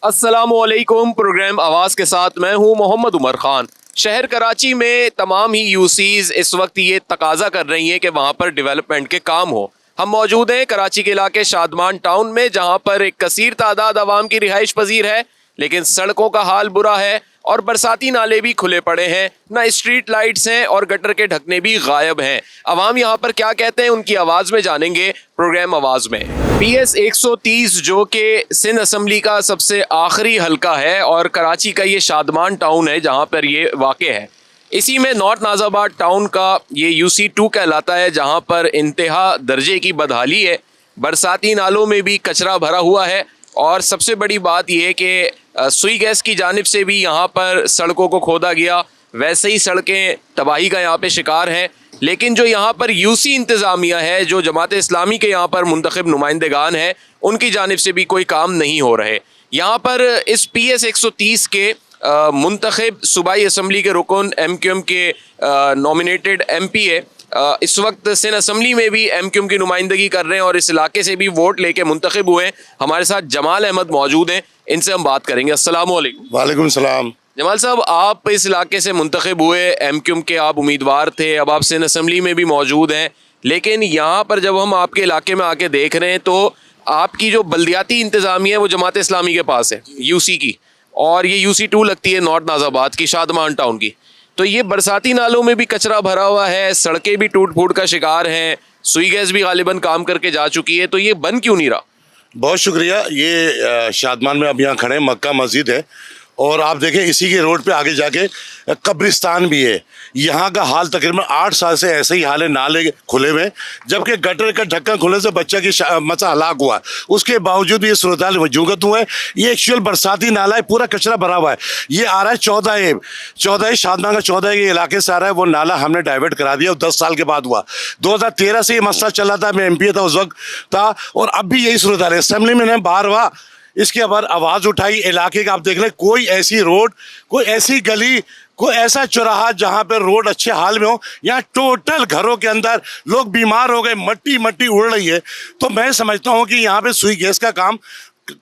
अस्सलामुअलैकुम। प्रोग्राम आवाज़ के साथ मैं हूं मोहम्मद उमर खान। शहर कराची में तमाम ही यूसीज इस वक्त ये तकाजा कर रही हैं कि वहां पर डेवलपमेंट के काम हो। हम मौजूद हैं कराची के इलाके शादमान टाउन में, जहां पर एक कसीर तादाद आवाम की रिहाइश पजीर है, लेकिन सड़कों का हाल बुरा है और बरसाती नाले भी खुले पड़े हैं, ना स्ट्रीट लाइट्स हैं और गटर के ढकने भी गायब हैं। अवाम यहाँ पर क्या कहते हैं, उनकी आवाज़ में जानेंगे प्रोग्राम आवाज़ में। PS 130 जो कि सिंध असम्बली का सबसे आखिरी हलका है और कराची का ये शादमान टाउन है जहाँ पर ये वाक़ है। इसी में नॉर्थ नाज़ाबाद टाउन का ये UC2 कहलाता है, जहाँ पर इंतहा दर्जे की बदहाली है। बरसाती नालों में भी कचरा भरा हुआ है और सबसे बड़ी बात यह है कि सुई गैस की जानिब से भी यहाँ पर सड़कों को खोदा गया। वैसे ही सड़कें तबाही का यहाँ पे शिकार हैं, लेकिन जो यहाँ पर UC इंतज़ामिया है, जो जमात इस्लामी के यहाँ पर मुंतखब नुमाइंदगान हैं, उनकी जानिब से भी कोई काम नहीं हो रहे। यहाँ पर इस PS 130 के मुंतखब सूबाई असम्बली के रुकन MQM के नॉमिनेटेड MP है। इस वक्त सिंध असम्बली में भी MQM की नुमाइंदगी कर रहे हैं और इस इलाके से भी वोट लेके मुंतखब हुए हैं। हमारे साथ जमाल अहमद मौजूद हैं, इनसे हम बात करेंगे। अस्सलाम वालेकुम। वालेकुम सलाम। जमाल साहब, आप इस इलाके से मुंतखब हुए, MQM के आप उम्मीदवार थे, अब आप सिंध असम्बली में भी मौजूद हैं, लेकिन यहाँ पर जब हम आपके इलाके में आके देख रहे हैं तो आपकी जो बल्दियाती इंतज़ामिया है वो जमात इस्लामी के पास है, UC की, और ये UC2 लगती है नॉर्थ नाज़ाबाद की, शादमान टाउन की। तो ये बरसाती नालों में भी कचरा भरा हुआ है, सड़कें भी टूट फूट का शिकार हैं, सुई गैस भी गालिबन काम करके जा चुकी है, तो ये बन क्यों नहीं रहा? बहुत शुक्रिया। ये शादमान में अब यहाँ खड़े हैं, मक्का मस्जिद है और आप देखें इसी के रोड पे आगे जाके कब्रिस्तान भी है। यहाँ का हाल तकरीबन 8 साल से ऐसे ही हाल है, नाले खुले हुए, जबकि गटर का ढक्कन खुलने से बच्चा की मचा हलाक हुआ। उसके बावजूद भी ये सूरत हाल वजूगत हुआ है। ये एक्चुअल बरसाती नाला है, पूरा कचरा भरा हुआ है। ये आ रहा है 14 शादमान का 14 के इलाके से आ रहा है। वो नाला हमने डाइवर्ट करा दिया, 10 साल के बाद हुआ। 2013 से ये मसला चल रहा था, मैं MP था उस वक्त था, और अब भी यही सूरत हाल है। असम्बली में बार हुआ, इसके बाद आवाज़ उठाई इलाके का। आप देख लें, कोई ऐसी रोड, कोई ऐसी गली, कोई ऐसा चौराहा जहाँ पे रोड अच्छे हाल में हो। यहाँ टोटल घरों के अंदर लोग बीमार हो गए, मट्टी मट्टी उड़ रही है। तो मैं समझता हूँ कि यहाँ पे सुई गैस का काम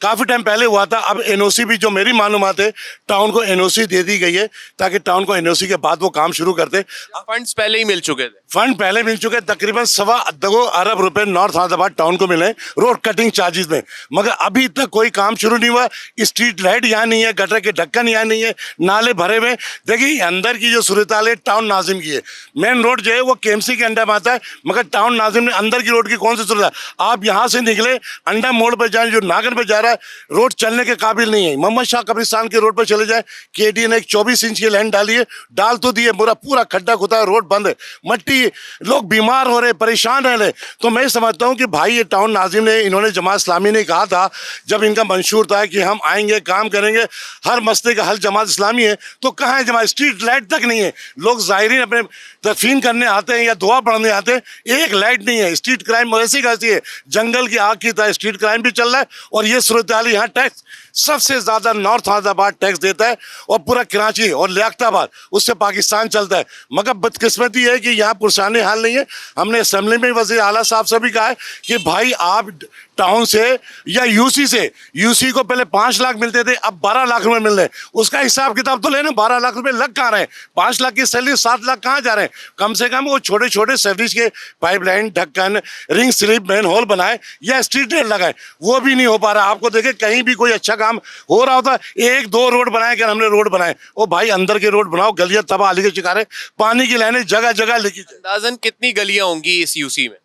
काफ़ी टाइम पहले हुआ था। अब NOC भी, जो मेरी मालूमात है, टाउन को NOC दे दी गई है ताकि टाउन को NOC के बाद वो काम शुरू करते। फंड्स पहले ही मिल चुके थे। फंड पहले मिल चुके, तकरीबन 2.25 अरब रुपए नॉर्थ नाज़ाबाद टाउन को मिले रोड कटिंग चार्जेस में, मगर अभी तक कोई काम शुरू नहीं हुआ। स्ट्रीट लाइट यहाँ नहीं है, गटर के ढक्कन यहाँ नहीं है, नाले भरे हुए। देखिए अंदर की जो सूरत हाल है टाउन नाजिम की है। मेन रोड जो है वो KMC के अंडर में आता है, मगर टाउन नाजिम में अंदर की रोड की कौन सी सूरत है? आप यहाँ से निकले, अंडा मोड़ पर जाए, जो नागन पर जा रहा है, रोड चलने के काबिल नहीं है। मोहम्मद शाह कब्रिस्तान के रोड पर चले जाए, KD ने एक 24 इंच की लाइन डाली है, डाल तो दिए, पूरा खड्डा खुदा है, रोड बंद है, मट्टी, लोग बीमार हो रहे, परेशान रह रहे। तो मैं समझता हूँ कि भाई ये टाउन नाजिम ने, इन्होंने जमात इस्लामी ने कहा था जब इनका मंशूर था कि हम आएंगे, काम करेंगे, हर मसले का हल जमात इस्लामी है, तो कहाँ है जमात? स्ट्रीट लाइट तक नहीं है। लोग ज़ाहिरीन अपने दफीन करने आते हैं या दुआ पढ़ने आते हैं, एक लाइट नहीं है। स्ट्रीट क्राइम वैसी कैसी है, जंगल की आग की तरह स्ट्रीट क्राइम भी चल रहा है। और ये सूरत हाल, यहाँ टैक्स सबसे ज़्यादा नॉर्थ नाज़ाबाद टैक्स देता है, और पूरा कराची और लियाकताबाद, उससे पाकिस्तान चलता है। मगर बदकिस्मती है कि यहाँ पुरसाने हाल नहीं है। हमने असम्बली में वज़ीर आला साहब से भी कहा है कि भाई आप टाउन से या UC को पहले 5 लाख मिलते थे, अब 12 लाख रुपए मिल रहे हैं। उसका हिसाब किताब तो लेना, 12 लाख रुपए लग कहाँ रहे हैं? 5 लाख की सैलरी 7 लाख कहाँ जा रहे हैं? कम से कम वो छोटे छोटे सर्विस के पाइपलाइन, ढक्कन, रिंग स्लिप, मैन होल बनाए या स्ट्रीट लाइट लगाए, वो भी नहीं हो पा रहा। आपको देखे कहीं भी कोई अच्छा काम हो रहा होता, 1-2 रोड बनाए क्या? हमने रोड बनाए। ओ भाई अंदर के रोड बनाओ, गलियां तबाह आली के शिकार है, पानी की लाइनें जगह जगह लिखी। अंदाजन कितनी गलियां होंगी इस UC में?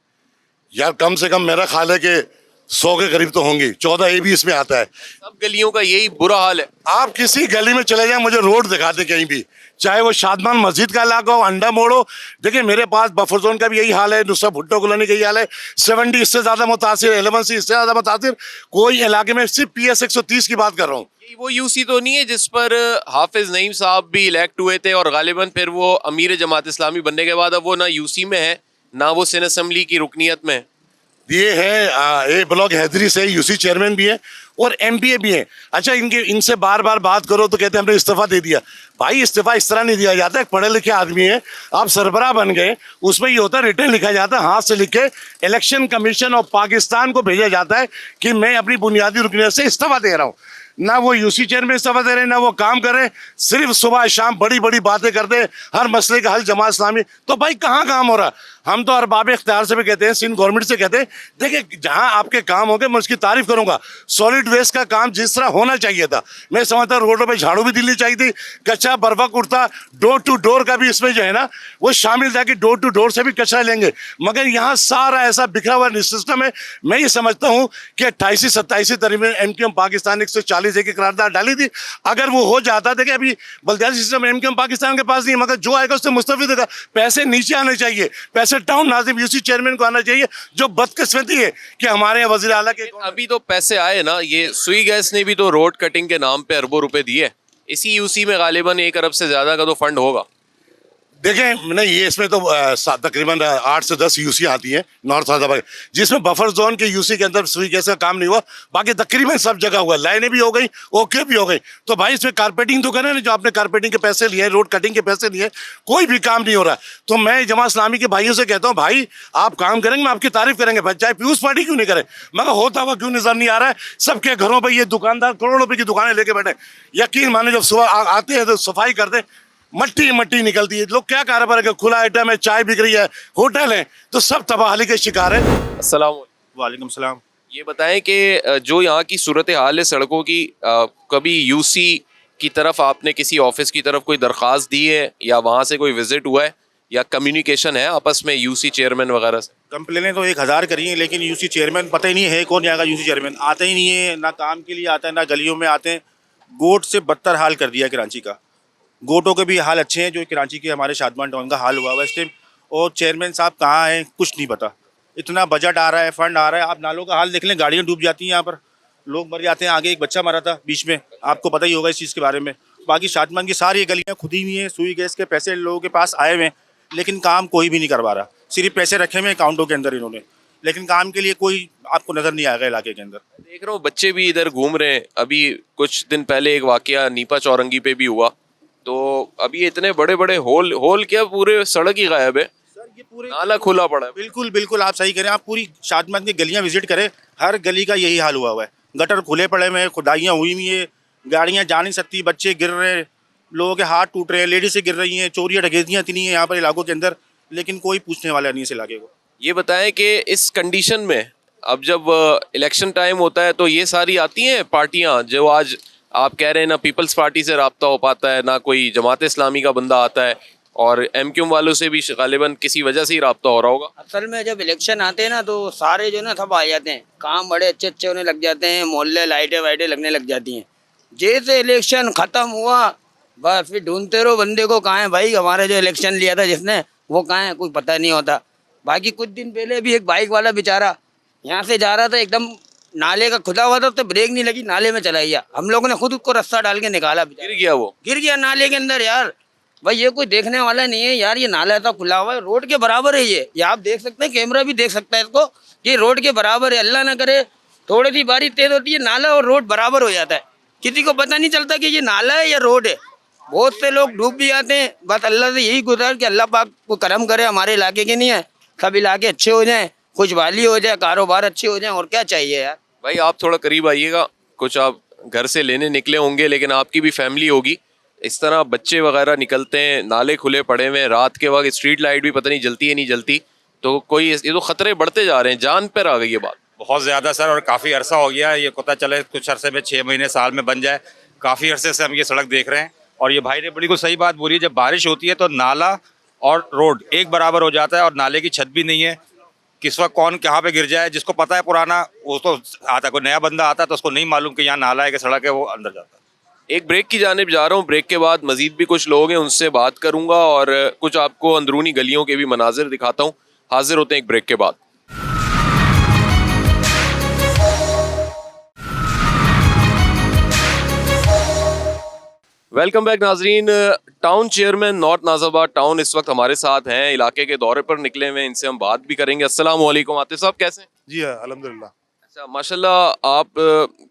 यार कम से कम मेरा ख्याल है कि 100 के करीब तो होंगी। 14A भी इसमें आता है। सब गलियों का यही बुरा हाल है। आप किसी गली में चले जाएं, मुझे रोड दिखा दे कहीं भी, चाहे वो शादमान मस्जिद का इलाका हो, अंडा मोड़ हो। देखिए मेरे पास बफर जोन का भी यही हाल है, नुसरत भुट्टो कॉलोनी का यही हाल है। 70 इससे ज़्यादा मुतासिर, 11C इससे ज़्यादा मुतासिर कोई इलाके में। सिर्फ PS 130 की बात कर रहा हूँ। वो UC तो नहीं है जिस पर हाफिज नईम साहब भी इलेक्ट हुए थे और गालिबन फिर वो अमीर जमात इस्लामी बनने के बाद अब वो ना UC में है, ना वो सिंध असम्बली की रुकनीत में है। ये है A ब्लॉक हैदरी से UC चेयरमैन भी है और MPA भी है। अच्छा, इनसे बार बार बात करो तो कहते हैं हमने इस्तीफा दे दिया। भाई इस्तीफा इस तरह नहीं दिया जाता। एक पढ़े लिखे आदमी है, आप सरबराह बन गए, उसमें ये होता है रिटर्न लिखा जाता है, हाथ से लिख के इलेक्शन कमीशन ऑफ पाकिस्तान को भेजा जाता है कि मैं अपनी बुनियादी रुकनीत से इस्तीफा दे रहा हूँ। ना वो यूसी चेयरमैन इस्तीफा दे रहे, ना वो काम कर रहे, सिर्फ सुबह शाम बड़ी बड़ी बातें करते हैं, हर मसले का हल जमात इस्लामी। तो भाई कहाँ काम हो रहा? हम तो अरबाब इख्तियार से भी कहते हैं, सिंध गवर्नमेंट से कहते हैं, देखिए जहाँ आपके काम होंगे मैं उसकी तारीफ करूंगा। सॉलिड वेस्ट का काम जिस तरह होना चाहिए था, मैं समझता हूँ रोडों पे झाड़ू भी दिलनी चाहिए थी, कचरा बर्फक उड़ता, डोर टू डोर का भी इसमें जो है ना वो शामिल था कि डोर टू डोर से भी कचरा लेंगे, मगर यहाँ सारा ऐसा बिखरा हुआ सिस्टम है। मैं ये समझता हूँ कि 28-27 तारीख में एमक्यूएम पाकिस्तान 140 की करारदाद डाली थी, अगर वो हो जाता, देखिए अभी बल्दियाती सिस्टम एमक्यूएम पाकिस्तान के पास नहीं है, मगर जो आएगा उससे मुस्तफिद होगा। पैसे नीचे आने चाहिए, पैसे टाउन नाजिम यूसी चेयरमैन को आना चाहिए। जो बदकिस्मती है कि हमारे यहाँ वजीर आला के अभी तो पैसे आए ना, ये सुई गैस ने भी तो रोड कटिंग के नाम पे अरबों रुपए दिए, इसी यूसी में गालिबन 1 अरब से ज्यादा का तो फंड होगा। देखें नहीं, ये इसमें तो तकरीबन 8 से 10 यूसी आती हैं नॉर्थ हैदराबाद, जिसमें बफर जोन के यूसी के अंदर सुई गैस का काम नहीं हुआ, बाकी तकरीबन सब जगह हुआ, लाइनें भी हो गई, ओके भी हो गई। तो भाई इसमें कारपेटिंग तो करें ना, जो आपने कारपेटिंग के पैसे लिए, रोड कटिंग के पैसे लिए, कोई भी काम नहीं हो रहा। तो मैं जमात इस्लामी के भाइयों से कहता हूँ, भाई आप काम करेंगे, मैं आपकी तारीफ करेंगे, चाहे पीयूष पार्टी क्यों नहीं करे, मगर होता हुआ क्यों नजर नहीं आ रहा है? सबके घरों पर ये दुकानदार करोड़ों रुपए की दुकानें लेके बैठे, यकीन माने जब सुबह आते हैं तो सफाई करते, मट्टी मट्टी निकलती है। लोग क्या कारोबार है, खुला आइटम है, चाय बिक रही है, होटल है, तो सब तबाही के शिकार है। अस्सलाम वालेकुम सलाम। ये बताएं कि जो यहाँ की सूरत हाल है सड़कों की, कभी यूसी की तरफ आपने किसी ऑफिस की तरफ कोई दरख्वास्त दी है, या वहाँ से कोई विजिट हुआ है, या कम्युनिकेशन है आपस में यूसी चेयरमैन वगैरह से? कंप्लेनें तो 1000 करी हैं, लेकिन यूसी चेयरमैन पता ही नहीं है कौन यहाँ का यूसी चेयरमैन, आता ही नहीं है, ना काम के लिए आता है, ना गलियों में आते हैं। गोट से बदतर हाल कर दिया है कराची का। गोटों के भी हाल अच्छे हैं, जो कराची के हमारे शादमान टाउन का हाल हुआ हुआ इस टाइम, और चेयरमैन साहब कहाँ हैं कुछ नहीं पता। इतना बजट आ रहा है, फंड आ रहा है, आप नालों का हाल देख लें, गाड़ियाँ डूब जाती हैं, यहाँ पर लोग मर जाते हैं। आगे एक बच्चा मरा था बीच में, आपको पता ही होगा इस चीज़ के बारे में। बाकी शादमान की सारी गलियाँ खुदी हुई हैं, सुई गैस के पैसे लोगों के पास आए हुए हैं, लेकिन काम कोई भी नहीं करवा रहा। सिर्फ पैसे रखे हुए हैं अकाउंटों के अंदर इन्होंने, लेकिन काम के लिए कोई आपको नज़र नहीं आएगा इलाके के अंदर। देख रहा हूँ बच्चे भी इधर घूम रहे हैं। अभी कुछ दिन पहले एक वाकया नीपा चौरंगी पे भी हुआ, तो अभी इतने बड़े बड़े होल क्या पूरे सड़क ही गायब है, सर ये पूरे नाला खुला पड़ा है। बिल्कुल बिल्कुल आप सही करें। आप पूरी शादमान की गलियां विजिट करें, हर गली का यही हाल हुआ हुआ है। गटर खुले पड़े हुए हैं, खुदाइयाँ हुई हुई है, गाड़ियाँ जा नहीं सकती, बच्चे गिर रहे हैं, लोगों के हाथ टूट रहे हैं, लेडीज़ें गिर रही हैं, चोरियाँ डकैतियाँ इतनी हैं यहाँ पर इलाकों के अंदर, लेकिन कोई पूछने वाला नहीं इस इलाके को। ये बताएं कि इस कंडीशन में अब जब इलेक्शन टाइम होता है तो ये सारी आती हैं पार्टियां, जो आज आप कह रहे हैं ना पीपल्स पार्टी से रब्ता हो पाता है, ना कोई जमात इस्लामी का बंदा आता है, और एमक्यूएम वालों से भी गालिबन किसी वजह से ही रब्ता हो रहा होगा। असल में जब इलेक्शन आते हैं ना तो सारे जो ना सब आ जाते हैं, काम बड़े अच्छे अच्छे होने लग जाते हैं, मोहल्ले लाइटें वाइटें लगने लग जाती हैं। जैसे इलेक्शन ख़त्म हुआ बस फिर ढूंढते रहो बंदे को, कहाँ है भाई हमारा जो इलेक्शन लिया था जिसने, वो कहाँ है, कोई पता नहीं होता। बाकी कुछ दिन पहले भी एक बाइक वाला बेचारा यहाँ से जा रहा था, एकदम नाले का खुदा हुआ था, तो ब्रेक नहीं लगी, नाले में चला गया। हम लोगों ने खुद उसको रास्ता डाल के निकाला, गिर गया वो, गिर गया नाले के अंदर। यार भाई ये कोई देखने वाला नहीं है यार, ये नाला ऐसा खुला हुआ है, रोड के बराबर है ये आप देख सकते हैं, कैमरा भी देख सकता है इसको, ये रोड के बराबर है। अल्लाह ना करे थोड़ी सी बारिश तेज होती है, नाला और रोड बराबर हो जाता है, किसी को पता नहीं चलता कि ये नाला है या रोड है। बहुत से लोग डूब भी जाते हैं। बस अल्लाह से यही गुजार कि अल्लाह पाक को करम करे, हमारे इलाके के नहीं है, सब इलाके अच्छे हो जाएं, खुशहाली हो जाए, कारोबार अच्छे हो जाए, और क्या चाहिए यार। भाई आप थोड़ा करीब आइएगा, कुछ आप घर से लेने निकले होंगे, लेकिन आपकी भी फैमिली होगी। इस तरह बच्चे वगैरह निकलते हैं, नाले खुले पड़े हुए हैं, रात के वक्त स्ट्रीट लाइट भी पता नहीं जलती है नहीं जलती, तो कोई ये तो खतरे बढ़ते जा रहे हैं, जान पर आ गई ये बात। बहुत ज़्यादा सर, और काफ़ी अरसा हो गया ये, पता चले कुछ अरसे में 6 महीने साल में बन जाए। काफ़ी अरसे से हम ये सड़क देख रहे हैं, और ये भाई ने बड़ी को सही बात बोली है, जब बारिश होती है तो नाला और रोड एक बराबर हो जाता है, और नाले की छत भी नहीं है। किस वक्त कौन कहाँ पे गिर जाए, जिसको पता है पुराना वो तो आता, कोई नया बंदा आता तो उसको नहीं मालूम कि यहाँ नाला है कि सड़क है, वो अंदर जाता है। एक ब्रेक की जानिब जा रहा हूँ, ब्रेक के बाद मजीद भी कुछ लोग हैं उनसे बात करूंगा, और कुछ आपको अंदरूनी गलियों के भी मनाजिर दिखाता हूँ। हाजिर होते हैं एक ब्रेक के बाद। वेलकम बैक नाजरीन। टाउन चेयरमैन नॉर्थ नाज़िबाद टाउन इस वक्त हमारे साथ हैं, इलाके के दौरे पर निकले हुए हैं, इनसे हम बात भी करेंगे। अस्सलाम वालेकुम आतिफ साहब, कैसे हैं? जी हाँ अल्हम्दुलिल्लाह। अच्छा माशाल्लाह, आप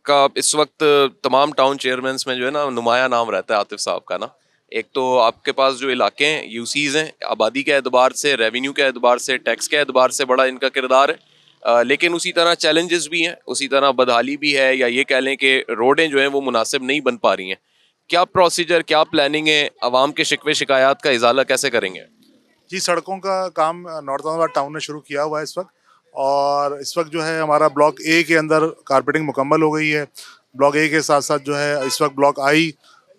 का इस वक्त तमाम टाउन चेयरमैन में जो है ना नुमाया नाम रहता है आतिफ साहब का ना। एक तो आपके पास जो इलाके हैं यूसीज हैं, आबादी के एतबार से, रेवेन्यू के एतबार से, टैक्स के एतबार से बड़ा इनका किरदार है, लेकिन उसी तरह चैलेंजेस भी हैं, उसी तरह बदहाली भी है, या ये कह लें कि रोडें जो हैं वो मुनासिब नहीं बन पा रही हैं। क्या प्रोसीजर, क्या प्लानिंग है, आवाम के शिकवे शिकायत का इजाला कैसे करेंगे? जी, सड़कों का काम नॉर्थ अहमदाबाद टाउन ने शुरू किया हुआ है इस वक्त। और इस वक्त जो है हमारा ब्लॉक ए के अंदर कारपेटिंग मुकम्मल हो गई है। ब्लॉक ए के साथ साथ जो है इस वक्त ब्लॉक आई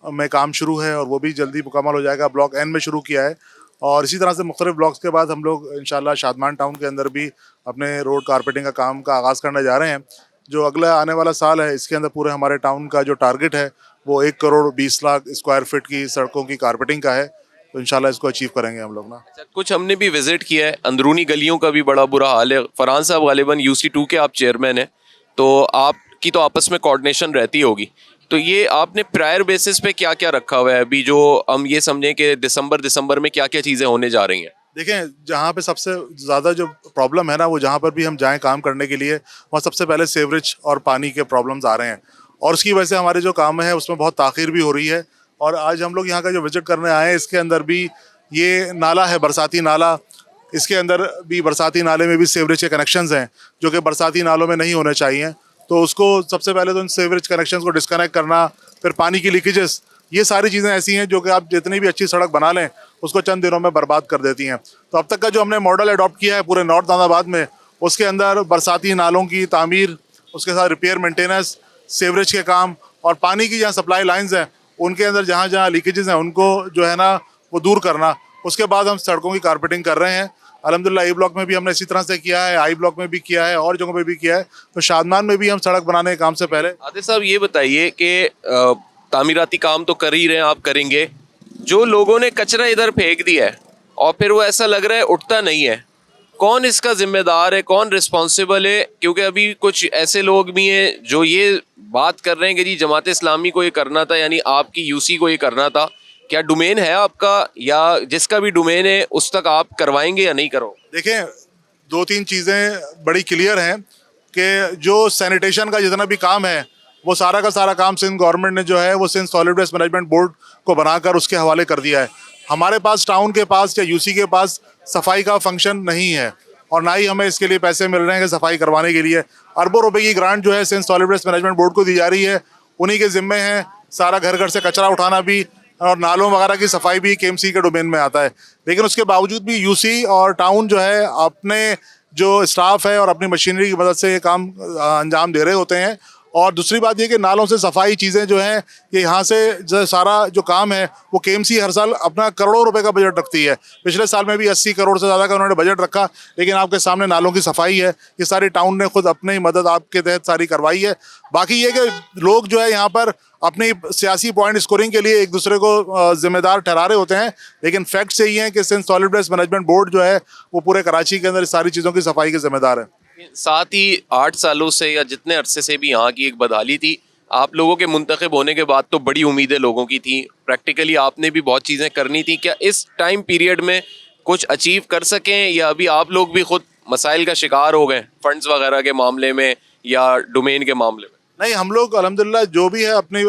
में काम शुरू है और वो भी जल्दी मुकम्मल हो जाएगा। ब्लॉक एन में शुरू किया है और इसी तरह से मुख्तलिफ ब्लॉक्स के बाद हम लोग इंशाल्लाह शादमान टाउन के अंदर भी अपने रोड कारपेटिंग का काम का आगाज़ करने जा रहे हैं। जो अगला आने वाला साल है इसके अंदर पूरे हमारे टाउन का जो टारगेट है वो 1 करोड़ 20 लाख स्क्वायर फीट की सड़कों की कारपेटिंग का है। तो इंशाल्लाह इसको अचीव करेंगे हम लोग ना। अच्छा, कुछ हमने भी विजिट किया है, अंदरूनी गलियों का भी बड़ा बुरा हाल है। फरहान साहब गालिबन UC2 के आप चेयरमैन हैं, तो आपकी तो आपस में कोऑर्डिनेशन रहती होगी, तो ये आपने प्रायर बेसिस पे क्या क्या रखा हुआ है अभी, जो हम ये समझें कि दिसंबर में क्या क्या चीज़ें होने जा रही हैं? देखें, जहाँ पे सबसे ज़्यादा जो प्रॉब्लम है ना, वो जहाँ पर भी हम जाएं काम करने के लिए, वहाँ सबसे पहले सीवरेज और पानी के प्रॉब्लम्स आ रहे हैं और उसकी वजह से हमारे जो काम है उसमें बहुत ताख़ीर भी हो रही है। और आज हम लोग यहाँ का जो विजिट करने आए हैं इसके अंदर भी ये नाला है, बरसाती नाला, इसके अंदर भी बरसाती नाले में भी सीवरेज के कनेक्शंस हैं जो कि बरसाती नालों में नहीं होने चाहिए। तो उसको सबसे पहले तो इन सीवरेज कनेक्शंस को डिस्कनेक्ट करना, फिर पानी की लीकेजेस, ये सारी चीज़ें ऐसी हैं जो कि आप जितनी भी अच्छी सड़क बना लें उसको चंद दिनों में बर्बाद कर देती हैं। तो अब तक का जो हमने मॉडल अडॉप्ट किया है पूरे नॉर्थ अहमदाबाद में, उसके अंदर बरसाती नालों की तामीर, उसके साथ रिपेयर मेंटेनेंस, सीवरेज के काम और पानी की जहाँ सप्लाई लाइन्स हैं उनके अंदर जहाँ जहाँ लीकेजेस हैं उनको जो है ना वो दूर करना। उसके बाद हम सड़कों की कारपेटिंग कर रहे हैं। अल्हम्दुलिल्लाह ए ब्लॉक में भी हमने इसी तरह से किया है, आई ब्लॉक में भी किया है और जगहों पे भी किया है। तो शादमान में भी हम सड़क बनाने के काम से पहले। आदिल साहब ये बताइए कि तामीराती काम तो कर ही रहे हैं, आप करेंगे, जो लोगों ने कचरा इधर फेंक दिया है और फिर वो ऐसा लग रहा है उठता नहीं है, कौन इसका जिम्मेदार है, कौन रिस्पॉन्सिबल है? क्योंकि अभी कुछ ऐसे लोग भी हैं जो ये बात कर रहे हैं कि जी जमात इस्लामी को ये करना था, यानी आपकी UC को ये करना था। क्या डोमेन है आपका, या जिसका भी डोमेन है उस तक आप करवाएंगे या नहीं करो? देखें, 2-3 चीज़ें बड़ी क्लियर हैं कि जो सैनिटेशन का जितना भी काम है वो सारा का सारा काम सिंध गवर्नमेंट ने जो है वो Sindh solid waste management board को बनाकर उसके हवाले कर दिया है। हमारे पास टाउन के पास या UC के पास सफाई का फंक्शन नहीं है और ना ही हमें इसके लिए पैसे मिल रहे हैं कि सफाई करवाने के लिए। अरबों रुपए की ग्रांट जो है Sindh solid waste management board को दी जा रही है, उन्हीं के जिम्मे है सारा घर घर से कचरा उठाना भी और नालों वगैरह की सफाई भी KMC के डोमेन में आता है। लेकिन उसके बावजूद भी UC और टाउन जो है अपने जो स्टाफ है और अपनी मशीनरी की मदद से ये काम अंजाम दे रहे होते हैं। और दूसरी बात ये कि नालों से सफाई चीज़ें जो हैं ये यहाँ से जो सारा जो काम है वो KMC हर साल अपना करोड़ों रुपए का बजट रखती है। पिछले साल में भी 80 करोड़ से ज़्यादा का उन्होंने बजट रखा, लेकिन आपके सामने नालों की सफाई है ये सारी टाउन ने खुद अपनी मदद आपके तहत सारी करवाई है। बाकी ये कि लोग जो है यहाँ पर अपनी सियासी पॉइंट स्कोरिंग के लिए एक दूसरे को जिम्मेदार ठहरा रहे होते हैं, लेकिन फैक्ट्स यही हैं कि Sindh solid waste management board जो है वो पूरे कराची के अंदर सारी चीज़ों की सफाई के जिम्मेदार है। साथ ही 8 सालों से या जितने अरसे से भी यहाँ की एक बदहाली थी, आप लोगों के मुंतखब होने के बाद तो बड़ी उम्मीदें लोगों की थी, प्रैक्टिकली आपने भी बहुत चीज़ें करनी थी। क्या इस टाइम पीरियड में कुछ अचीव कर सकें, या अभी आप लोग भी खुद मसाइल का शिकार हो गए फंड्स वगैरह के मामले में या डोमेन के मामले में? नहीं, हम लोग अल्हम्दुलिल्लाह जो भी है अपनी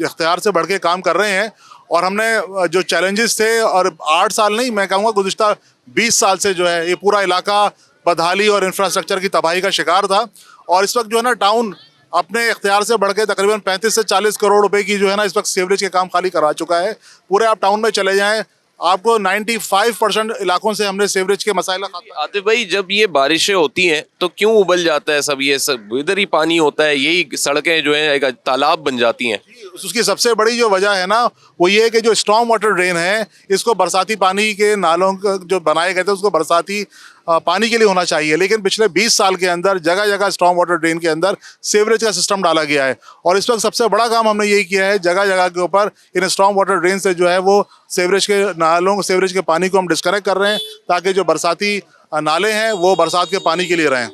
इख्तियार से बढ़ के काम कर रहे हैं और हमने जो चैलेंजेस थे, और 8 साल नहीं मैं कहूँगा गुज़िश्ता 20 साल से जो है ये पूरा इलाका बदहाली और इंफ्रास्ट्रक्चर की तबाही का शिकार था। और इस वक्त जो है ना टाउन अपने इख्तियार से बढ़ के तकरीबन 35 से 40 करोड़ रुपए की जो है ना इस वक्त सीवरेज के काम खाली करा चुका है। पूरे आप टाउन में चले जाएं, आपको 95% इलाकों से हमने सीवरेज के मसाइल। आतिफ भाई, जब ये बारिशें होती हैं तो क्यों उबल जाता है सब, ये सब इधर ही पानी होता है, यही सड़कें जो हैं एक तालाब बन जाती हैं? उसकी सबसे बड़ी जो वजह है ना वो ये है कि जो स्टॉर्म वाटर ड्रेन है इसको बरसाती पानी के नालों जो बनाए गए थे उसको बरसाती पानी के लिए होना चाहिए, लेकिन पिछले 20 साल के अंदर जगह जगह स्टॉर्म वाटर ड्रेन के अंदर सीवरेज का सिस्टम डाला गया है। और इस वक्त सबसे बड़ा काम हमने यही किया है, जगह जगह के ऊपर इन स्टॉर्म वाटर ड्रेन से जो है वो सीवरेज के नालों सीवरेज के पानी को हम डिस्कनेक्ट कर रहे हैं ताकि जो बरसाती नाले हैं वो बरसात के पानी के लिए रहें।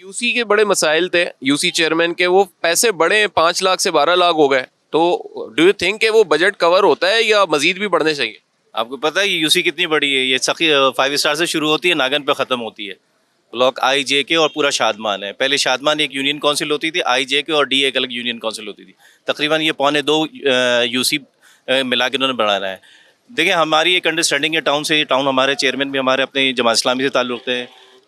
UC के बड़े मसाइल थे, UC चेयरमैन के, वो पैसे बड़े 5 लाख से 12 लाख हो गए, तो डू यू थिंक कि वो बजट कवर होता है या मजीद भी बढ़ने चाहिए? आपको पता है ये UC कितनी बड़ी है? ये सखी 5 स्टार से शुरू होती है, नागन पे ख़त्म होती है। ब्लॉक I, J, K और पूरा शादमान है। पहले शादमान एक यूनियन काउंसिल होती थी, I, J, K और D एक अलग यूनियन काउंसिल होती थी। तकरीबन ये 2.25 UC मिला के उन्होंने बढ़ाना है। देखिए, हमारी एक अंडरस्टैंडिंग है टाउन से, टाउन हमारे चेयरमैन भी हमारे अपने जमात इस्लामी से ताल्लुक़ है,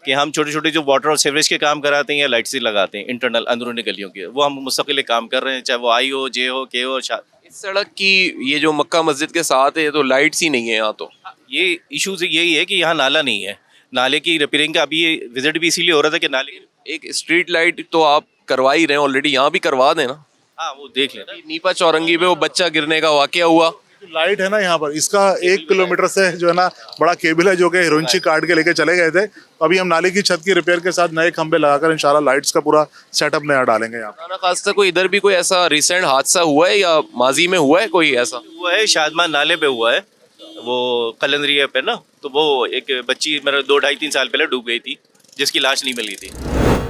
कि हम छोटे छोटे जो वाटर और सीवरेज के काम कराते हैं या लाइट से लगाते हैं इंटरनल अंदरूनी गलियों के, वो हम मुस्तकिल काम कर रहे हैं, चाहे वो आई हो, जे हो, के हो। इस सड़क की ये जो मक्का मस्जिद के साथ है, ये तो लाइट्स ही नहीं है यहाँ तो। ये इशू यही है कि यहाँ नाला नहीं है, नाले की रिपेयरिंग का अभी ये विजिट भी इसीलिए हो रहा था कि नाले एक स्ट्रीट लाइट तो आप करवा ही रहे हैं ऑलरेडी, यहाँ भी करवा देना। हाँ वो देख लेना। नीपा चौरंगी पे वो बच्चा गिरने का वाकया हुआ, लाइट है ना यहाँ पर, इसका 1 किलोमीटर से जो है ना बड़ा केबल है जो कि हिरोइनची काट के लेके चले गए थे। अभी हम नाले की छत की रिपेयर के साथ नए खंबे लगाकर इंशाल्लाह लाइट्स का पूरा सेटअप नया डालेंगे यहाँ। खाना खास कोई इधर भी कोई ऐसा रिसेंट हादसा हुआ है या माजी में हुआ है कोई ऐसा? हुआ है, शादमान नाले पे हुआ है, वो कलंदरिया पे ना, तो वो एक बच्ची मेरा 2-2.5-3 साल पहले डूब गई थी, जिसकी लाश नहीं मिली थी।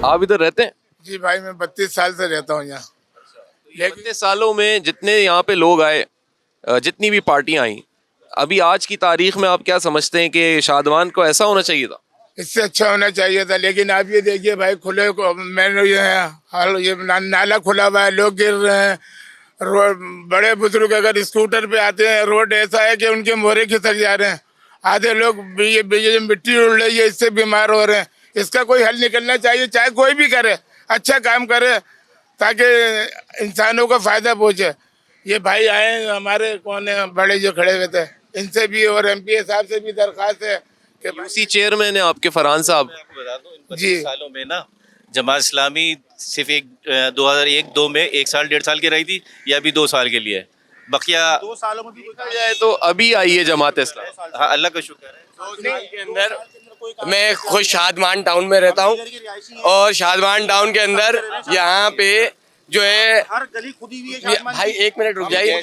आप इधर रहते हैं? जी भाई, मैं 32 साल से रहता हूँ यहाँ। इतने सालों में जितने यहाँ पे लोग आए, जितनी भी पार्टियां आई, अभी आज की तारीख में आप क्या समझते हैं कि शादमान को ऐसा होना चाहिए था? इससे अच्छा होना चाहिए था, लेकिन आप ये देखिए भाई, खुले मैंने ये नाला खुला हुआ है, लोग गिर रहे हैं। बड़े बुजुर्ग अगर स्कूटर पे आते हैं, रोड ऐसा है कि उनके मोहरे खिसक जा रहे हैं। आधे लोग ये मिट्टी उड़ रही है, इससे बीमार हो रहे हैं। इसका कोई हल निकलना चाहिए, चाहे कोई भी करे, अच्छा काम करे ताकि इंसानों को फायदा पहुंचे। ये भाई आए हमारे कौन है बड़े जो खड़े हुए थे, इनसे भी और एमपी साहब से भी दरख्वास्त है कि यूसी चेयरमैन है आपके फरहान साहब। बता दूं, इन जी। 25 सालों में ना जमात इस्लामी सिर्फ 2001-2 में 1 साल 1.5 साल की रही थी, या अभी 2 साल के लिए है, बकिया 2 सालों में भी देखा जाए तो अभी आई है जमात इस्लाम। हाँ अल्लाह का शुक्र है। के अंदर मैं खुद शादमान टाउन में रहता हूँ, और शादमान टाउन के अंदर यहाँ पे जो है, हर गली खुदी हुई है। भाई 1 मिनट रुक जाइए,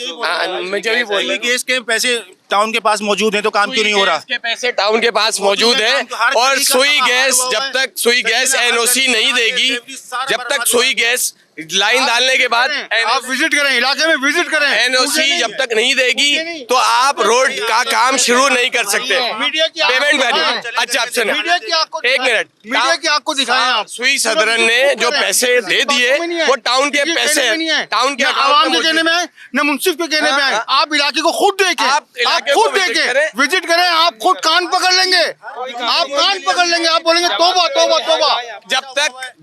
मुझे भी बोलिए। गैस के पैसे टाउन के पास मौजूद हैं तो काम क्यों नहीं हो रहा? के पैसे टाउन के पास मौजूद है, और सुई गैस जब तक सुई गैस एनओसी नहीं देगी, जब तक सुई गैस लाइन डालने के बाद आप विजिट करें, इलाके में विजिट करें, एनओसी जब तक नहीं देगी तो आप रोड का काम शुरू नहीं कर सकते। पेमेंट वैल्यू अच्छा आप सुने, 1 मिनट, मीडिया की आपको दिखाएं आप। सुई सदरन ने जो पैसे दे दिए वो टाउन के पैसे हैं, टाउन के आवाम के कहने में आए, न मुंसिफ के कहने में आए। आप इलाके को खुद देखें, आप आप इलाके खुद को विजिट देखें, करें। विजिट करें, आप खुद कान पकड़ लेंगे, आप कान पकड़ लेंगे, आप बोलेंगे तौबा तौबा तौबा।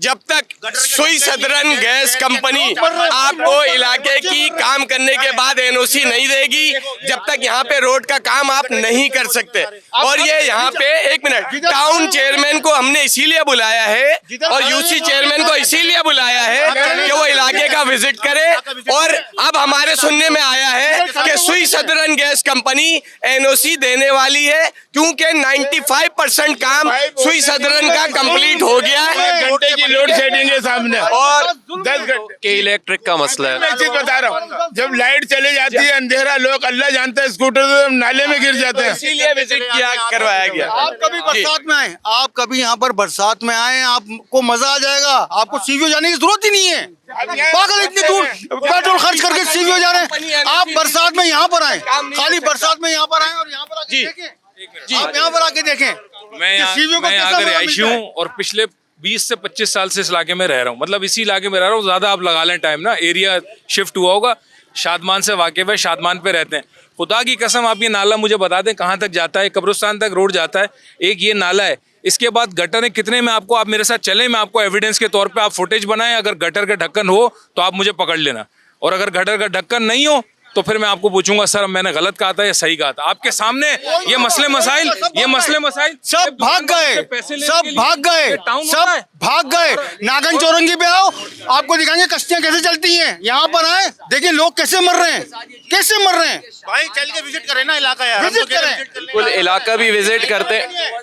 जब तक सुई सदरन गैस कंपनी आपको इलाके की काम करने के बाद एनओसी नहीं देगी, जब तक यहाँ पे रोड का काम आप नहीं कर सकते। और ये यहाँ पे 1 मिनट, टाउन चेयरमैन को हमने इसीलिए बुलाया है और यूसी चेयरमैन को इसीलिए बुलाया है कि वो इलाके का विजिट करे। और अब हमारे सुनने में आया है कि सुई सदरन गैस कंपनी एनओसी देने वाली है, क्योंकि 95% काम सुई सदरन का कंप्लीट हो गया है। घंटे की लोड शेडिंग है सामने, और 10 घंटे के इलेक्ट्रिक का मसला है। मैं चीज बता रहा हूँ, जब लाइट चली जाती है, अंधेरा, लोग अल्लाह जानता है, स्कूटर से नाले में गिर जाते हैं। इसीलिए विजिट किया करवाया गया। आप कभी बरसात में आए, आप कभी यहाँ पर बरसात में आए, आपको मजा आ जाएगा। आपको सीवीओ जाने की जरूरत ही नहीं है, पागल इतनी दूर पेट्रोल खर्च करके सीवीओ जा रहे हैं। आप बरसात में यहाँ पर आए, खाली बरसात में यहाँ पर आए और यहाँ पर आके देखें, आप यहाँ पर आके देखें। मैं यहाँ का रिहायशी हूँ और पिछले 20 से 25 साल से इस इलाके में रह रहा हूँ, मतलब इसी इलाके में रह रहा हूँ। ज़्यादा आप लगा लें टाइम ना, एरिया शिफ्ट हुआ होगा, शादमान से वाकिफ है, शादमान पे रहते हैं। खुदा की कसम आप ये नाला मुझे बता दें कहाँ तक जाता है? कब्रिस्तान तक रोड जाता है, एक ये नाला है, इसके बाद गटर है कितने में आपको, आप मेरे साथ चलें, मैं आपको एविडेंस के तौर पे आप फुटेज बनाएं। अगर गटर का ढक्कन हो तो आप मुझे पकड़ लेना, और अगर गटर का ढक्कन नहीं हो तो फिर मैं आपको पूछूंगा सर मैंने गलत कहा था या सही कहा था। आपके सामने ये मसले मसाइल सब भाग गए, सब भाग गए, सब भाग गए। नागन चौरंगी पे आओ, आपको दिखाएंगे कश्तियां कैसे चलती हैं। यहाँ पर आए, देखिए लोग कैसे मर रहे हैं, कैसे मर रहे हैं। भाई चल के विजिट करें ना इलाका यार, विजिट करें, बिल्कुल इलाका भी विजिट करते।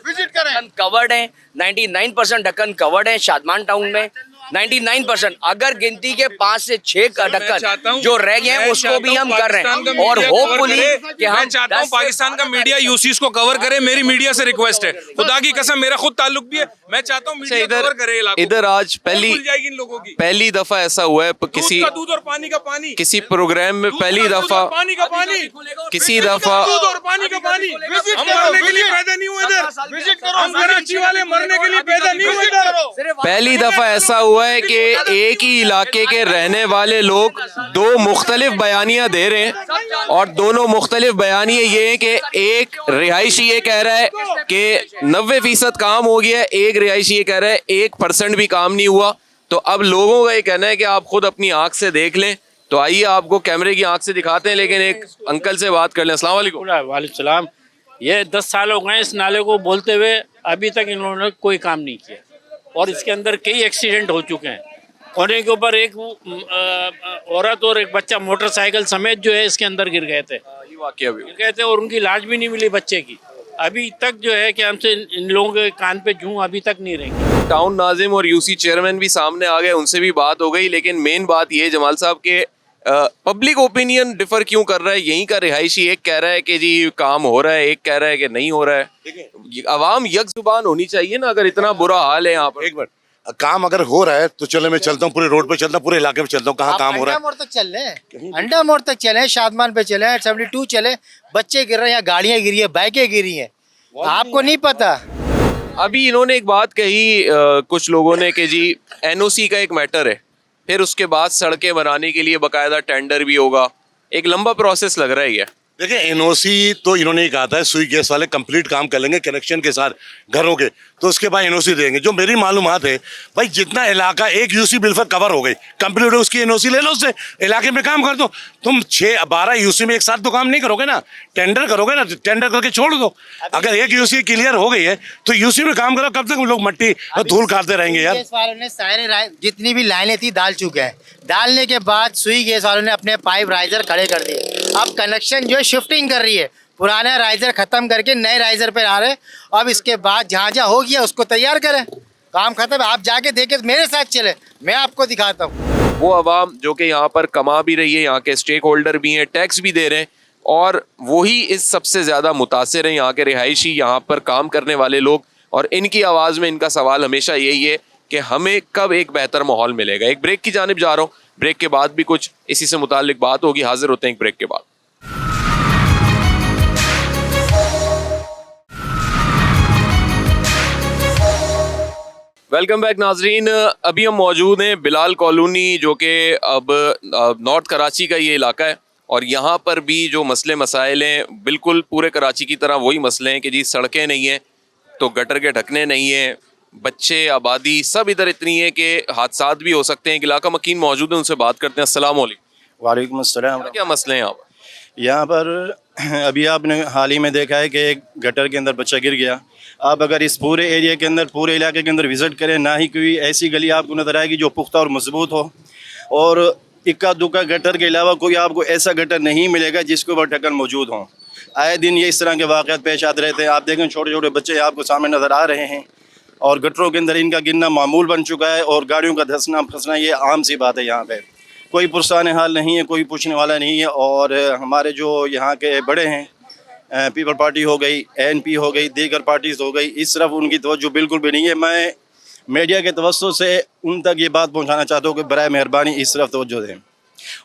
विजिट करें। कवर्ड है, 99% ढक्कन कवर्ड है शादमान टाउन में, 99%। अगर गिनती के 5 से 6 का ढक्कन जो रह गए हैं उसको भी हम कर रहे हैं, और होपफुली कि हम चाहता हूँ पाकिस्तान का मीडिया यूसीस को कवर करे। मेरी मीडिया से रिक्वेस्ट है, खुदा की कसम मेरा खुद ताल्लुक भी है, मैं चाहता हूँ मीडिया कवर करे इलाकों को। इधर आज जाएगी इन लोगों की पहली दफा ऐसा हुआ है किसी दूध का दूध और पानी का पानी, किसी प्रोग्राम में पहली दफा पानी का पानी, किसी दफा दूध और पानी का पानी। हम मरने के लिए पैदा नहीं हुए इधर, हम कराची वाले मरने के लिए पैदा नहीं हुए इधर। पहली दफा ऐसा हुआ हुआ है कि एक ही इलाके के रहने वाले लोग दो मुख्तलिफ बयानियां दे रहे हैं और दोनों मुख्तलिफ बयानियां ये हैं कि एक रिहायशी ये कह रहा है कि 90% काम हो गया है, एक रिहायशी ये कह रहा है 1% भी काम नहीं हुआ। तो अब लोगों का ये कहना है कि आप खुद अपनी आंख से देख लें। तो आइए आपको कैमरे की आंख से दिखाते हैं, लेकिन एक अंकल से बात कर लें। अस्सलाम वालेकुम। वालेकुम सलाम। ये 10 साल हो गए इस नाले को बोलते हुए, अभी तक इन्होंने कोई काम नहीं किया और इसके अंदर कई एक्सीडेंट हो चुके हैं। कोने के ऊपर एक औरत और एक बच्चा मोटरसाइकिल समेत जो है इसके अंदर गिर गए थे, ये वाकया भी गिर गए थे और उनकी लाश भी नहीं मिली बच्चे की। अभी तक जो है कि हमसे इन लोगों के कान पे जूं अभी तक नहीं रहेंगे। टाउन नाजिम और यूसी चेयरमैन भी सामने आ गए, उनसे भी बात हो गई, लेकिन मेन बात ये जमाल साहब के पब्लिक ओपिनियन डिफर क्यों कर रहा है। यहीं का रिहायशी एक कह रहा है कि जी काम हो रहा है, एक कह रहा है कि नहीं हो रहा है। अवाम यक जुबान होनी चाहिए ना, अगर इतना बुरा हाल है यहाँ पर। एक मिनट, काम अगर हो रहा है तो चलो मैं चलता हूँ, पूरे रोड पे चलता हूँ, पूरे इलाके में चलता हूँ, कहाँ काम हो रहा है। मोड़ तक चल रहे, अंडा मोड़ तक चले, शादमान पे चले, 72 चले, बच्चे गिर रहे हैं, गाड़ियां गिरी है, बाइकें गिरी हैं, आपको नहीं पता। अभी इन्होंने एक बात कही कुछ लोगों ने कि जी एनओसी का एक मैटर है, फिर उसके बाद सड़कें बनाने के लिए बकायदा टेंडर भी होगा, एक लंबा प्रोसेस लग रहा है ये। देखिए एनओसी तो इन्होंने ही कहा था सुई गैस वाले कंप्लीट काम कर लेंगे कनेक्शन के साथ घरों के, तो उसके बाद एनओसी देंगे। जो मेरी मालूमात है भाई, जितना इलाका एक यूसी बिल पर कवर हो गई, कंप्लीट हो, उसकी एनओसी ले लो, उससे इलाके में काम कर दो। तुम 6-12 यूसी में एक साथ तो काम नहीं करोगे ना, टेंडर करोगे ना, टेंडर करके छोड़ दो। अगर एक यूसी क्लियर हो गई है तो यूसी में काम करो, कब तक लोग मट्टी और धूल काटते रहेंगे यार। गैस वालों ने सारे जितनी भी लाइनें थी डाल चुके हैं, डालने के बाद सुई गैस वालों ने अपने पाइप राइजर खड़े कर दिए। अब कनेक्शन जो है शिफ्टिंग कर रही है, पुराना राइजर खत्म करके नए राइजर पे आ रहे। अब इसके बाद जहाँ जहाँ हो गया उसको तैयार करें, काम खत्म है। आप जाके देखे, मेरे साथ चले, मैं आपको दिखाता हूँ। वो अवाम जो कि यहाँ पर कमा भी रही है, यहाँ के स्टेक होल्डर भी हैं, टैक्स भी दे रहे हैं, और वही इस सबसे ज़्यादा मुतासिर हैं, यहाँ के रिहायशी, यहाँ पर काम करने वाले लोग। और इनकी आवाज़ में इनका सवाल हमेशा यही है कि हमें कब एक बेहतर माहौल मिलेगा। एक ब्रेक की जानिब जा रहा हूँ, ब्रेक के बाद भी कुछ इसी से मुताल्लिक बात होगी। हाजिर होते हैं एक ब्रेक के बाद। वेलकम बैक नाजरीन। अभी हम मौजूद हैं बिलाल कॉलोनी, जो कि अब नॉर्थ कराची का ये इलाका है, और यहाँ पर भी जो मसले मसाइल हैं बिल्कुल पूरे कराची की तरह वही मसले हैं कि जी सड़कें नहीं हैं, तो गटर के ढकने नहीं हैं, बच्चे, आबादी सब इधर इतनी है कि हादसात भी हो सकते हैं। एक इलाका मकीन मौजूद है, उनसे बात करते हैं। अस्सलाम वालेकुम। वालेकुम अस्सलाम। क्या मसले हैं यहाँ पर अभी आपने हाल ही में देखा है कि एक गटर के अंदर बच्चा गिर गया। आप अगर इस पूरे एरिया के अंदर, पूरे इलाके के अंदर विज़िट करें, ना ही कोई ऐसी गली आपको नज़र आएगी जो पुख्ता और मजबूत हो, और इक्का दुक्का गटर के अलावा कोई आपको ऐसा गटर नहीं मिलेगा जिसके ऊपर ढक्कन मौजूद हो। आए दिन ये इस तरह के वाक़यात पेश आते रहते हैं। आप देखें छोटे छोटे बच्चे आपको सामने नज़र आ रहे हैं, और गटरों के अंदर इनका गिरना मामूल बन चुका है, और गाड़ियों का धंसना फंसना ये आम सी बात है। यहाँ पे कोई पुरसान हाल नहीं है, कोई पूछने वाला नहीं है। और हमारे जो यहाँ के बड़े हैं, पीपल पार्टी हो गई, एनपी हो गई, दीगर पार्टीज़ हो गई, इस तरफ उनकी तवज्जो बिल्कुल भी नहीं है। मैं मीडिया के तवज्जो से उन तक ये बात पहुँचाना चाहता हूँ कि बराए मेहरबानी इस तरफ तवज्जो दें।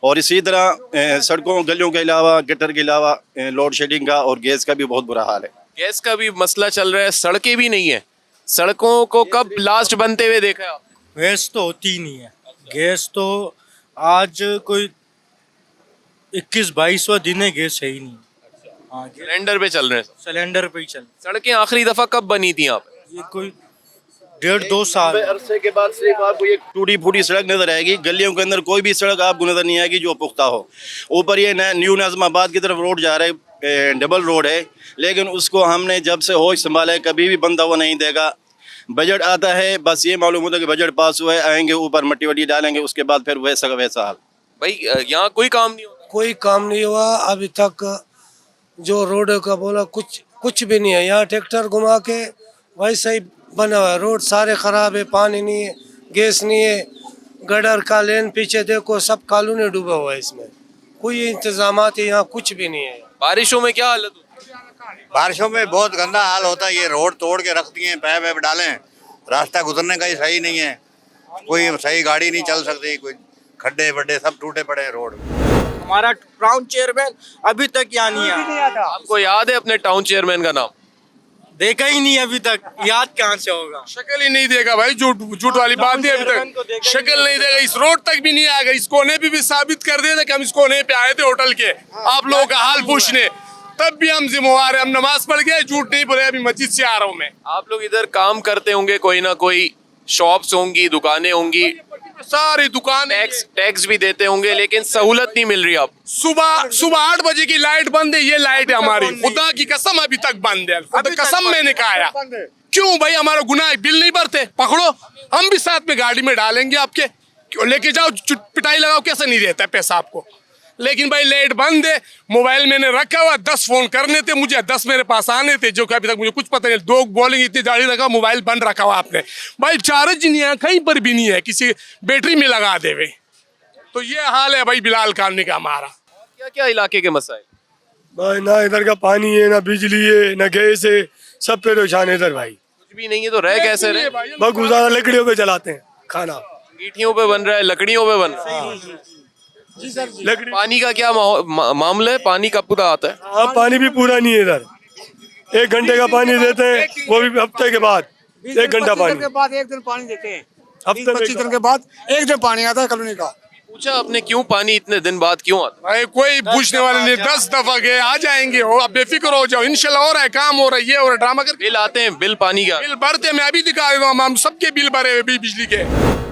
और इसी तरह सड़कों गलियों के अलावा, गटर के अलावा लोड शेडिंग का और गैस का भी बहुत बुरा हाल है। गैस का भी मसला चल रहा है, सड़कें भी नहीं है। सड़कों को कब लास्ट बनते हुए देखा है आप? गैस तो होती ही नहीं है। गैस तो आज कोई 21-22वां दिन है, गैस है ही नहीं। हाँ, सिलेंडर पे चल रहे हैं, सिलेंडर पे ही चल। सड़कें आखिरी दफा कब बनी थी यहाँ पे? ये कोई 1.5-2 साल अरसे के बाद सिर्फ आपको एक टूटी फूटी सड़क नजर आएगी। गलियों के अंदर कोई भी सड़क आपको नजर नहीं आएगी जो पुख्ता हो। ऊपर ये न्यू नाज़िमाबाद की तरफ रोड जा रहा है, डबल रोड है, लेकिन उसको हमने जब से होश संभाला है कभी भी बंदा हुआ नहीं देगा। बजट आता है, बस ये मालूम होता है कि बजट पास हुआ है, आएंगे ऊपर मट्टी वट्टी डालेंगे, उसके बाद फिर वैसा का वैसा हाल। भाई यहाँ कोई काम नहीं होता? कोई काम नहीं हुआ अभी तक। जो रोड का बोला कुछ भी नहीं है। यहाँ ट्रैक्टर घुमा के वैसा ही बना हुआ है। रोड सारे खराब है, पानी नहीं है, गैस नहीं है, गटर का लेन पीछे देखो सब कॉलोनी डूबा हुआ है। इसमें कोई इंतजामात यहाँ कुछ भी नहीं है। बारिशों में क्या हालत होती है? बारिशों में बहुत गंदा हाल होता है। ये रोड तोड़ के रख दिए हैं, पैप वैप डालें, रास्ता गुजरने का ही सही नहीं है, कोई सही गाड़ी नहीं चल सकती, कोई खड्डे वड्डे सब टूटे पड़े हैं रोड। हमारा टाउन चेयरमैन अभी तक यहाँ नहीं आया। आपको याद है अपने टाउन चेयरमैन का नाम? देखा ही नहीं अभी तक, याद कहाँ से होगा। शक्ल ही नहीं देगा भाई, झूठ वाली बात नहीं, अभी तक शक्ल नहीं देगा, इस रोड तक भी नहीं आएगा। इस कोने पे भी साबित कर दिया था कि हम इस कोने पे आए थे होटल के, आप लोगों का हाल पूछने, तब भी हम जिम्मेवार है, हम नमाज पढ़ गए, झूठ नहीं बोले, अभी मस्जिद से आ रहा हूँ मैं। आप लोग इधर काम करते होंगे, कोई ना कोई शॉप्स होंगी, दुकानें होंगी, सारी दुकान टैक्स भी देते होंगे, लेकिन सहूलत नहीं मिल रही। आप सुबह 8 बजे की लाइट बंद है, ये लाइट है हमारी, खुदा की कसम अभी तक बंद है, खुदा कसम मैंने कहा। क्यों भाई, हमारा गुनाह, बिल नहीं भरते, पकड़ो, हम भी साथ में गाड़ी में डालेंगे आपके, क्यों लेके जाओ, पिटाई लगाओ, कैसे नहीं देता है पैसा आपको। लेकिन भाई लाइट बंद है, मोबाइल मैंने रखा हुआ, 10 फोन करने थे मुझे, 10 मेरे पास आने थे, जो कि अभी तक मुझे कुछ पता नहीं। 2 बॉलिंग इतनी जारी रखा, मोबाइल बंद रखा हुआ आपने, भाई चार्ज नहीं है, कहीं पर भी नहीं है, किसी बैटरी में लगा देवे। तो ये हाल है भाई बिलाल कॉलोनी का हमारा। क्या क्या इलाके के मसाइल? भाई ना इधर का पानी है, ना बिजली है, ना गैस है, सब परेशान है इधर भाई। कुछ भी नहीं है तो रह कैसे रहे? बस गुजारा लकड़ियों पे चलाते हैं खाना, अंगीठियों पे बन रहा है, लकड़ियों पे बन रहा है। लकड़ी। पानी का क्या मामला है? पानी कब पूरा आता है? हाँ, पानी भी पूरा नहीं है इधर, 1 घंटे का पानी देते हैं, वो भी हफ्ते के बाद 1 घंटा पानी के बाद 1 दिन पानी देते हैं, हफ्ते 25 दिन के बाद 1 दिन पानी आता है कॉलोनी का। पूछा आपने क्यों पानी इतने दिन बाद क्यों आता? भाई कोई पूछने वाला नहीं, 10 दफा गए, आ जाएंगे, हो आप बेफिक्र हो जाओ, इंशाल्लाह हो रहा है, काम हो रहा है, ये हो रहा है, ड्रामा कर बिल आते हैं, बिल पानी का बिल भरते, मैं अभी दिखा रहा हूँ, हम सबके बिल भरे हुए बिजली के।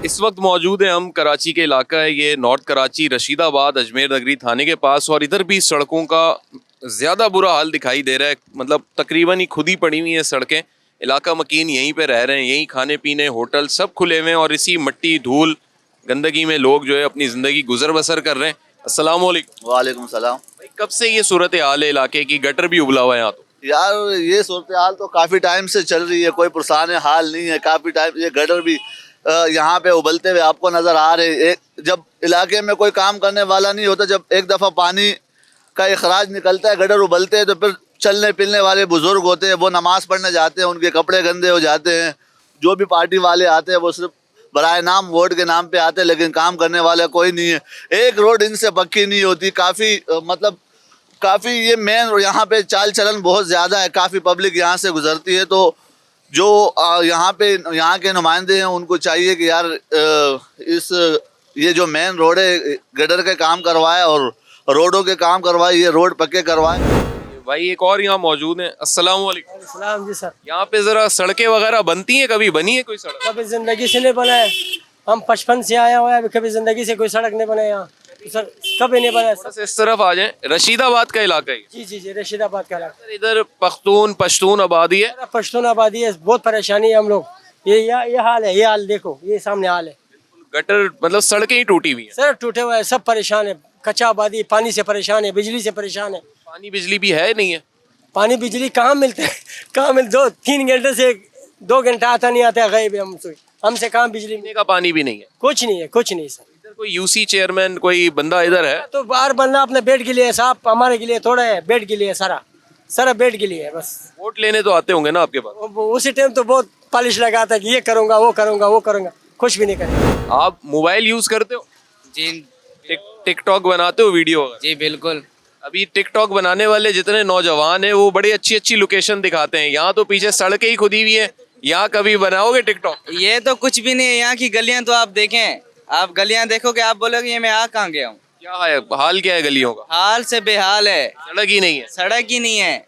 इस वक्त मौजूद है हम कराची के इलाका है ये नॉर्थ कराची, रशीदाबाद, अजमेर नगरी थाने के पास, और इधर भी सड़कों का ज़्यादा बुरा हाल दिखाई दे रहा है। मतलब तकरीबन ही खुद ही पड़ी हुई हैं सड़कें, इलाका मकीन यहीं पे रह रहे हैं, यहीं खाने पीने होटल सब खुले हुए हैं, और इसी मट्टी धूल गंदगी में लोग जो है अपनी ज़िंदगी गुजर बसर कर रहे हैं। अस्सलाम वालेकुम। वालेकुम सलाम। भाई कब से ये सूरत हाल है इलाके की? गटर भी उबला हुआ है यहाँ तो। यार ये सूरत हाल तो काफ़ी टाइम से चल रही है, कोई पुरसान हाल नहीं है, काफ़ी टाइम ये गटर भी यहाँ पे उबलते हुए आपको नज़र आ रहे। जब इलाके में कोई काम करने वाला नहीं होता, जब एक दफ़ा पानी का अखराज निकलता है, गटर उबलते हैं, तो फिर चलने फिरने वाले बुजुर्ग होते हैं, वो नमाज़ पढ़ने जाते हैं, उनके कपड़े गंदे हो जाते हैं। जो भी पार्टी वाले आते हैं वो सिर्फ बराए नाम वोट के नाम पे आते हैं, लेकिन काम करने वाला कोई नहीं है। एक रोड इनसे पक्की नहीं होती, काफ़ी ये मेन यहाँ पे चाल चलन बहुत ज़्यादा है, काफ़ी पब्लिक यहाँ से गुजरती है। तो जो यहाँ के नुमाइंदे हैं उनको चाहिए कि यार ये जो मेन रोड है गटर के काम करवाए और रोडों के काम करवाए, ये रोड पक्के करवाए। भाई एक और यहाँ मौजूद है। अस्सलाम वालेकुम। सलाम जी सर। यहाँ पे जरा सड़कें वगैरह बनती हैं, कभी बनी है कोई सड़क? कभी जिंदगी से नहीं बना है, हम 55 से आया हुआ है, कभी जिंदगी से कोई सड़क नहीं बना यहाँ तो सर, कभी नहीं बना बस इस तरफ आ जाएं, रशीदाबाद का इलाका है। जी जी जी, रशीदाबाद का इलाका। इधर पश्तून आबादी है, पश्तून आबादी है, बहुत परेशानी है हम लोग। ये हाल है, ये हाल देखो, ये सामने हाल है। गटर मतलब सड़कें ही टूटी हुई हैं। सर टूटे हुए हैं, सब परेशान है, कच्चा आबादी, पानी से परेशान है, बिजली से परेशान है। पानी बिजली भी है नहीं है? पानी बिजली कहाँ मिलते हैं, कहाँ मिल 2-3 घंटे से 2 घंटा आता नहीं आता है, गए भी हमसे कहाँ बिजली पीने का पानी भी नहीं है? कुछ नहीं है, कुछ नहीं सर। इधर कोई यूसी चेयरमैन कोई बंदा इधर है? तो बाहर बनना अपने बेड के लिए, साहब हमारे के लिए थोड़ा है, बेड के लिए सारा बेड के लिए है बस। वोट लेने तो आते होंगे ना आपके पास? उसी टाइम तो बहुत पॉलिश लगाता है कि ये करूँगा वो करूँगा, कुछ भी नहीं करेंगे। आप मोबाइल यूज करते हो? जी टिकटॉक बनाते हो वीडियो? जी बिल्कुल। अभी टिकटॉक बनाने वाले जितने नौजवान हैं वो बड़ी अच्छी अच्छी लोकेशन दिखाते हैं, यहाँ तो पीछे सड़कें ही खुदी हुई है, यहाँ कभी बनाओगे टिकटॉक? ये तो कुछ भी नहीं है, यहाँ की गलियां तो आप देखें, आप गलियां देखोगे आप बोलोगे ये मैं आ कहाँ गया हूँ। क्या है हाल, क्या है गलियों का? हाल से बेहाल है, सड़क ही नहीं है। सड़क ही नहीं है।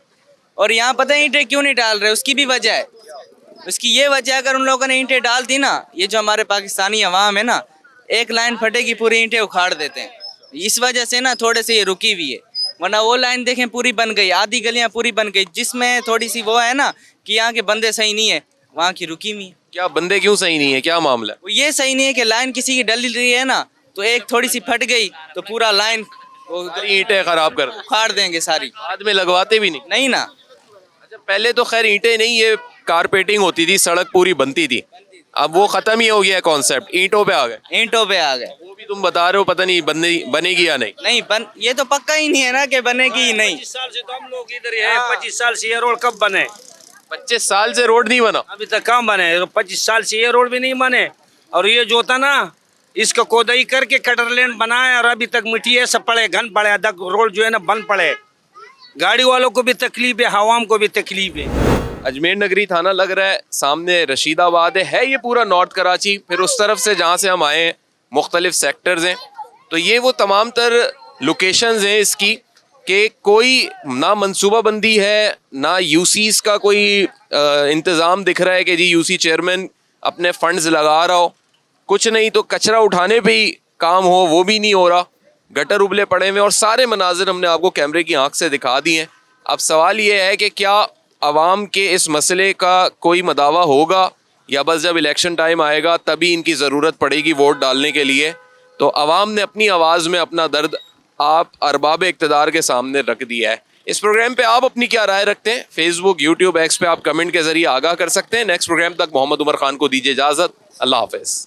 और यहाँ पता है ईंटें क्यों नहीं डाल रहे, उसकी भी वजह है। उसकी ये वजह, अगर उन लोगों ने ईंटें डाल दी ना, ये जो हमारे पाकिस्तानी अवाम है ना, एक लाइन फटेगी पूरी ईंटें उखाड़ देते हैं, इस वजह से ना थोड़े से ये रुकी हुई है। वरना वो लाइन देखें पूरी बन गई, आधी गलियां पूरी बन गई, जिसमें थोड़ी सी वो है ना कि यहाँ के बंदे सही नहीं है, वहाँ की रुकी हुई है। क्या बंदे क्यों सही नहीं है, क्या मामला है? ये सही नहीं है कि लाइन किसी की डल रही है ना, तो एक थोड़ी सी फट गई तो पूरा लाइन ईंटें खराब कर उखाड़ देंगे सारी, बाद में लगवाते भी नहीं ना। अच्छा, पहले तो खैर ईंटें नहीं, ये कारपेटिंग होती थी, सड़क पूरी बनती थी, अब वो खत्म ही हो गया कॉन्सेप्ट, ईंटों पे आ गए। ईंटों पे आ गए, वो भी तुम बता रहे हो पता नहीं बनेगी या नहीं। ये तो पक्का ही नहीं है ना कि बनेगी ही नहीं। 25 साल से तो हम लोग इधर ही है, 25 साल से ये रोड कब बने? 25 साल से रोड नहीं बना, अभी तक कहाँ बने? 25 साल से ये रोड भी नहीं बने। और ये जो था ना, इसको खोदाई करके कटर लेन बनाया और अभी तक मिट्टी ऐसा पड़े, घन पड़े, रोड जो है ना बंद पड़े। गाड़ी वालों को भी तकलीफ है, हवाम को भी तकलीफ है। अजमेर नगरी थाना लग रहा है, सामने रशीदाबाद है ये पूरा नॉर्थ कराची। फिर उस तरफ से जहाँ से हम आए हैं मुख्तलिफ सेक्टर्स हैं, तो ये वो तमाम तर लोकेशंस हैं इसकी कि कोई ना मनसूबाबंदी है ना यूसीस का कोई इंतज़ाम दिख रहा है कि जी यूसी चेयरमैन अपने फंड्स लगा रहा हो, कुछ नहीं तो कचरा उठाने पे ही काम हो वो भी नहीं हो रहा, गटर उबले पड़े हुए और सारे मनाजिर हमने आपको कैमरे की आंख से दिखा दिए हैं। अब सवाल ये है कि क्या आवाम के इस मसले का कोई मदावा होगा या बस जब इलेक्शन टाइम आएगा तभी इनकी ज़रूरत पड़ेगी वोट डालने के लिए। तो आवाम ने अपनी आवाज़ में अपना दर्द आप अरबाब इक़्तिदार के सामने रख दिया है। इस प्रोग्राम पे आप अपनी क्या राय रखते हैं? फेसबुक, यूट्यूब, एक्स पे आप कमेंट के जरिए आगाह कर सकते हैं। नेक्स्ट प्रोग्राम तक मोहम्मद उमर खान को दीजिए इजाज़त। अल्लाह हाफ़िज़।